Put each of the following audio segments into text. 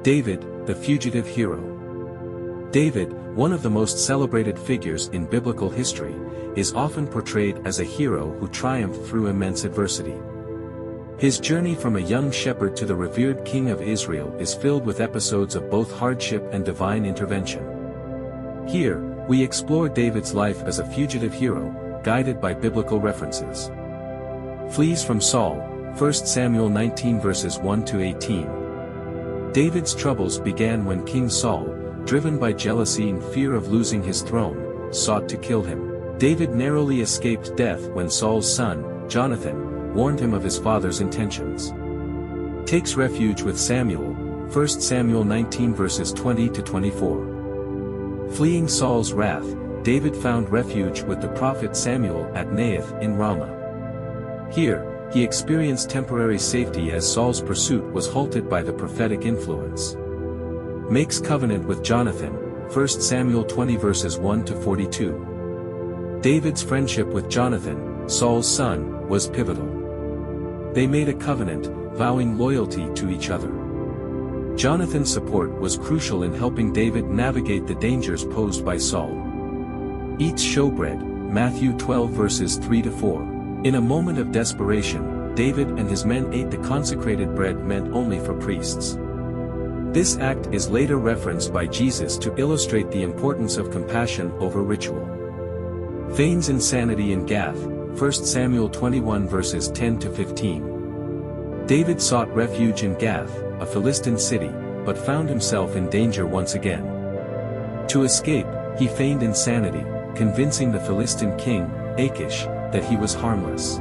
David, the fugitive hero. David, one of the most celebrated figures in biblical history, is often portrayed as a hero who triumphed through immense adversity. His journey from a young shepherd to the revered king of Israel is filled with episodes of both hardship and divine intervention. Here, we explore David's life as a fugitive hero, guided by biblical references. Flees from Saul, 1 Samuel 19 verses 1 to 18. David's troubles began when King Saul, driven by jealousy and fear of losing his throne, sought to kill him. David narrowly escaped death when Saul's son, Jonathan, warned him of his father's intentions. Takes refuge with Samuel, 1 Samuel 19 verses 20 to 24. Fleeing Saul's wrath, David found refuge with the prophet Samuel at Naioth in Ramah. Here, he experienced temporary safety as Saul's pursuit was halted by the prophetic influence. Makes covenant with Jonathan, 1 Samuel 20 verses 1 to 42. David's friendship with Jonathan, Saul's son, was pivotal. They made a covenant, vowing loyalty to each other. Jonathan's support was crucial in helping David navigate the dangers posed by Saul. Eats showbread, Matthew 12 verses 3 to 4. In a moment of desperation, David and his men ate the consecrated bread meant only for priests. This act is later referenced by Jesus to illustrate the importance of compassion over ritual. Feigns insanity in Gath, 1 Samuel 21 verses 10 to 15. David sought refuge in Gath, a Philistine city, but found himself in danger once again. To escape, he feigned insanity, convincing the Philistine king, Achish, that he was harmless.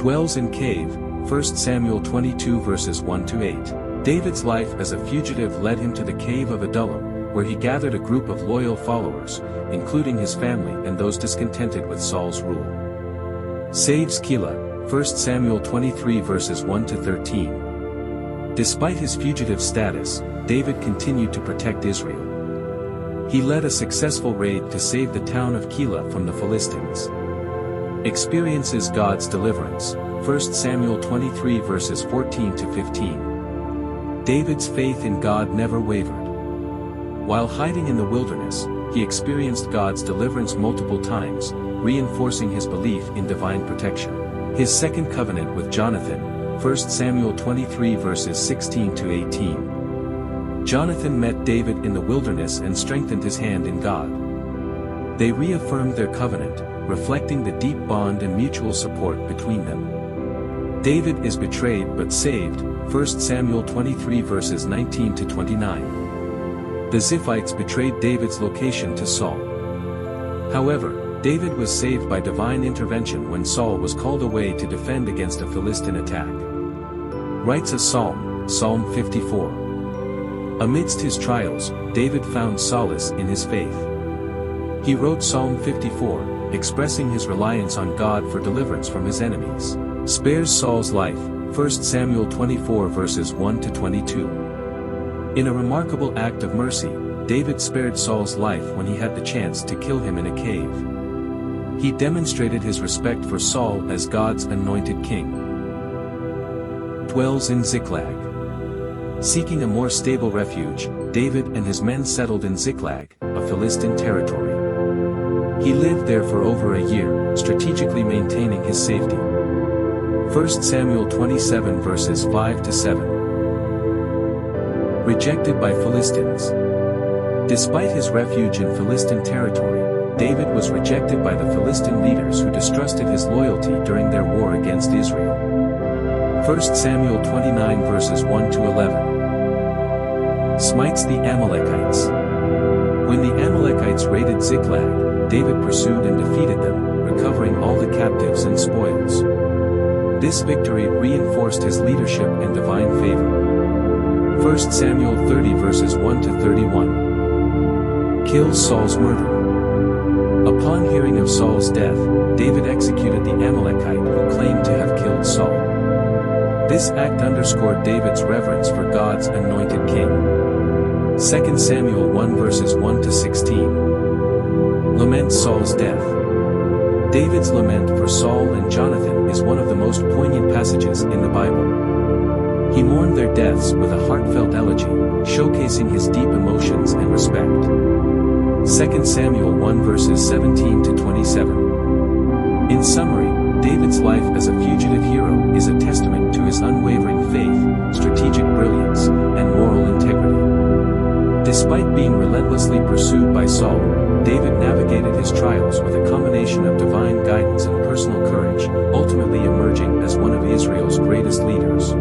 Dwells in cave, 1 Samuel 22 verses 1 to 8. David's life as a fugitive led him to the cave of Adullam, where he gathered a group of loyal followers, including his family and those discontented with Saul's rule. Saves Keilah, 1 Samuel 23 verses 1 to 13. Despite his fugitive status, David continued to protect Israel. He led a successful raid to save the town of Keilah from the Philistines. Experiences God's deliverance, 1 Samuel 23 verses 14 to 15. David's faith in God never wavered. While hiding in the wilderness, he experienced God's deliverance multiple times, reinforcing his belief in divine protection. His second covenant with Jonathan, 1 Samuel 23 verses 16 to 18. Jonathan met David in the wilderness and strengthened his hand in God. They reaffirmed their covenant, reflecting the deep bond and mutual support between them. David is betrayed but saved, 1 Samuel 23 verses 19 to 29. The Ziphites betrayed David's location to Saul. However, David was saved by divine intervention when Saul was called away to defend against a Philistine attack. Writes a psalm, Psalm 54. Amidst his trials, David found solace in his faith. He wrote Psalm 54, expressing his reliance on God for deliverance from his enemies. Spares Saul's life, 1 Samuel 24 verses 1 to 22. In a remarkable act of mercy, David spared Saul's life when he had the chance to kill him in a cave. He demonstrated his respect for Saul as God's anointed king. Dwells in Ziklag. Seeking a more stable refuge, David and his men settled in Ziklag, a Philistine territory. He lived there for over a year, strategically maintaining his safety. 1 Samuel 27 verses 5 to 7. Rejected by Philistines. Despite his refuge in Philistine territory, David was rejected by the Philistine leaders who distrusted his loyalty during their war against Israel. 1 Samuel 29 verses 1 to 11. Smites the Amalekites. When the Amalekites raided Ziklag, David pursued and defeated them, recovering all the captives and spoils. This victory reinforced his leadership and divine favor. 1 Samuel 30 verses 1 to 31. Kills Saul's murderer. Upon hearing of Saul's death, David executed the Amalekite who claimed to have killed Saul. This act underscored David's reverence for God's anointed king. 2 Samuel 1 verses 1 to 16. Laments Saul's death. David's lament for Saul and Jonathan is one of the most poignant passages in the Bible. He mourned their deaths with a heartfelt elegy, showcasing his deep emotions and respect. 2 Samuel 1 verses 17 to 27. In summary, David's life as a fugitive hero is a testament to his unwavering faith, strategic brilliance, and moral integrity. Despite being relentlessly pursued by Saul, David navigated his trials with a combination of divine guidance and personal courage, ultimately emerging as one of Israel's greatest leaders.